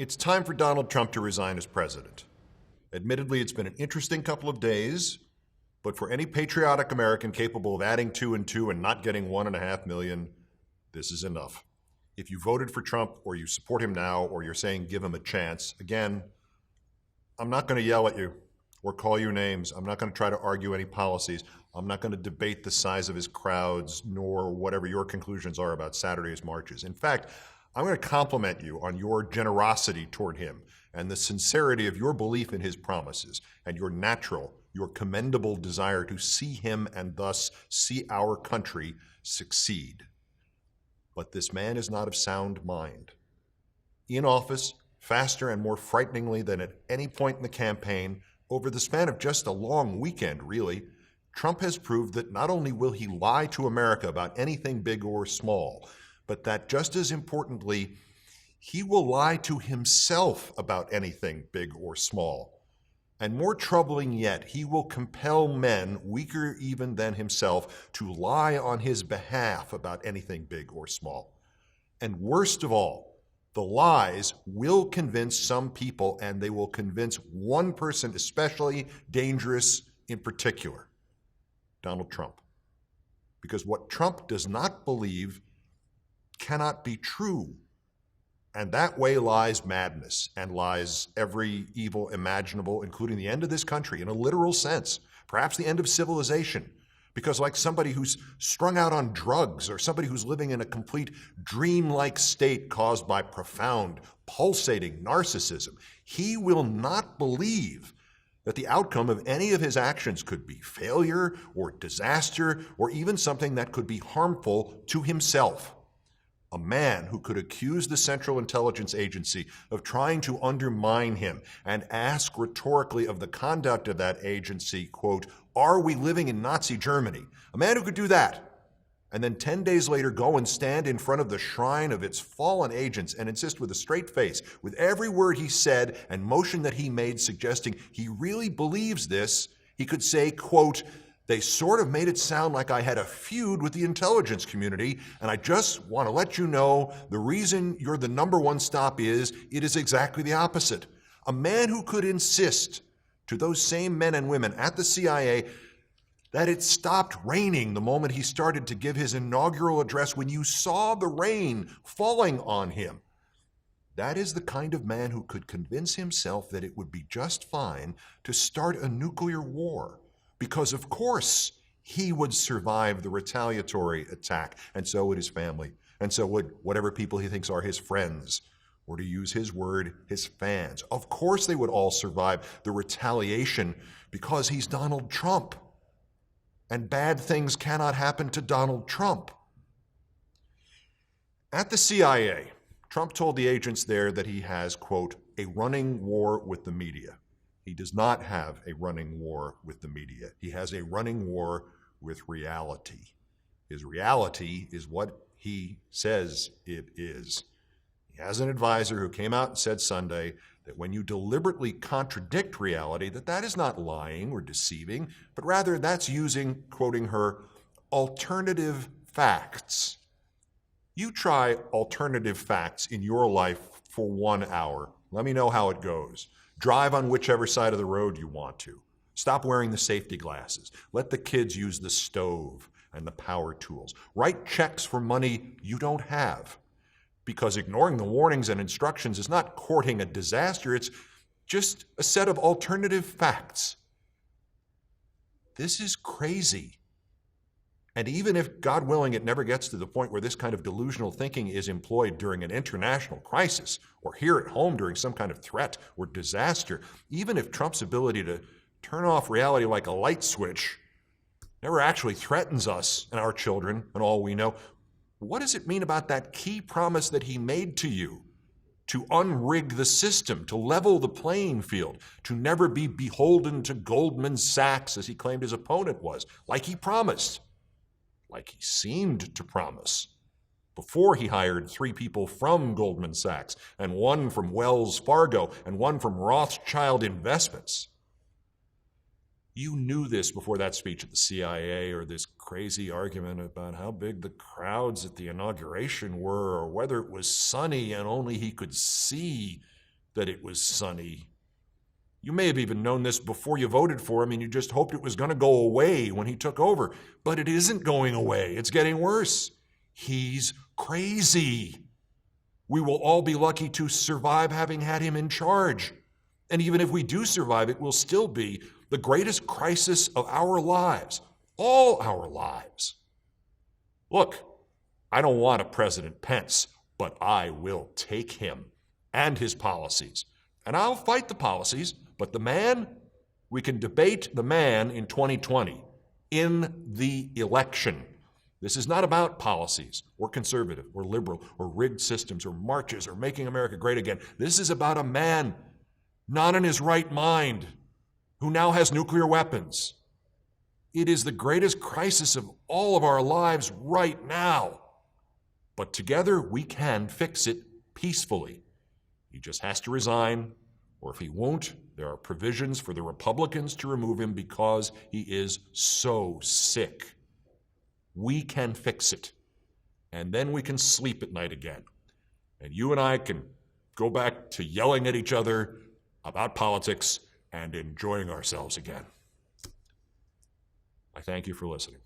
It's time for Donald Trump to resign as president. Admittedly, it's been an interesting couple of days, but for any patriotic American capable of adding 2 and 2 and not getting 1.5 million, this is enough. If you voted for Trump or you support him now or you're saying give him a chance, again, I'm not going to yell at you or call you names. I'm not going to try to argue any policies. I'm not going to debate the size of his crowds nor whatever your conclusions are about Saturday's marches. In fact, I'm going to compliment you on your generosity toward him and the sincerity of your belief in his promises and your natural, your commendable desire to see him and thus see our country succeed. But this man is not of sound mind. In office, faster and more frighteningly than at any point in the campaign, over the span of just a long weekend, really, Trump has proved that not only will he lie to America about anything big or small, but that just as importantly, he will lie to himself about anything big or small. And more troubling yet, he will compel men, weaker even than himself, to lie on his behalf about anything big or small. And worst of all, the lies will convince some people, and they will convince one person especially dangerous in particular, Donald Trump. Because what Trump does not believe cannot be true. And that way lies madness and lies every evil imaginable, including the end of this country in a literal sense, perhaps the end of civilization. Because like somebody who's strung out on drugs or somebody who's living in a complete dreamlike state caused by profound, pulsating narcissism, he will not believe that the outcome of any of his actions could be failure or disaster or even something that could be harmful to himself. A man who could accuse the Central Intelligence Agency of trying to undermine him and ask rhetorically of the conduct of that agency, quote, "Are we living in Nazi Germany?" A man who could do that, and then 10 days later go and stand in front of the shrine of its fallen agents and insist with a straight face, with every word he said and motion that he made suggesting he really believes this, he could say, quote, "They sort of made it sound like I had a feud with the intelligence community, and I just want to let you know the reason you're the number one stop is it is exactly the opposite." A man who could insist to those same men and women at the CIA that it stopped raining the moment he started to give his inaugural address when you saw the rain falling on him. That is the kind of man who could convince himself that it would be just fine to start a nuclear war. Because, of course, he would survive the retaliatory attack, and so would his family, and so would whatever people he thinks are his friends, or to use his word, his fans. Of course they would all survive the retaliation because he's Donald Trump, and bad things cannot happen to Donald Trump. At the CIA, Trump told the agents there that he has, quote, "a running war with the media." He does not have a running war with the media. He has a running war with reality. His reality is what he says it is. He has an advisor who came out and said Sunday that when you deliberately contradict reality, that is not lying or deceiving, but rather that's using, quoting her, alternative facts. You try alternative facts in your life for 1 hour. Let me know how it goes. Drive on whichever side of the road you want to. Stop wearing the safety glasses. Let the kids use the stove and the power tools. Write checks for money you don't have. Because ignoring the warnings and instructions is not courting a disaster, it's just a set of alternative facts. This is crazy. And even if, God willing, it never gets to the point where this kind of delusional thinking is employed during an international crisis or here at home during some kind of threat or disaster, even if Trump's ability to turn off reality like a light switch never actually threatens us and our children and all we know, what does it mean about that key promise that he made to you to unrig the system, to level the playing field, to never be beholden to Goldman Sachs as he claimed his opponent was, like he promised? Like he seemed to promise before he hired 3 people from Goldman Sachs and 1 from Wells Fargo and 1 from Rothschild Investments. You knew this before that speech at the CIA or this crazy argument about how big the crowds at the inauguration were or whether it was sunny and only he could see that it was sunny. You may have even known this before you voted for him, and you just hoped it was going to go away when he took over. But it isn't going away. It's getting worse. He's crazy. We will all be lucky to survive having had him in charge. And even if we do survive, it will still be the greatest crisis of our lives, all our lives. Look, I don't want a President Pence, but I will take him and his policies. And I'll fight the policies, but the man, we can debate the man in 2020 in the election. This is not about policies or conservative or liberal or rigged systems or marches or making America great again. This is about a man not in his right mind who now has nuclear weapons. It is the greatest crisis of all of our lives right now. But together we can fix it peacefully. He just has to resign, or if he won't, there are provisions for the Republicans to remove him because he is so sick. We can fix it, and then we can sleep at night again. And you and I can go back to yelling at each other about politics and enjoying ourselves again. I thank you for listening.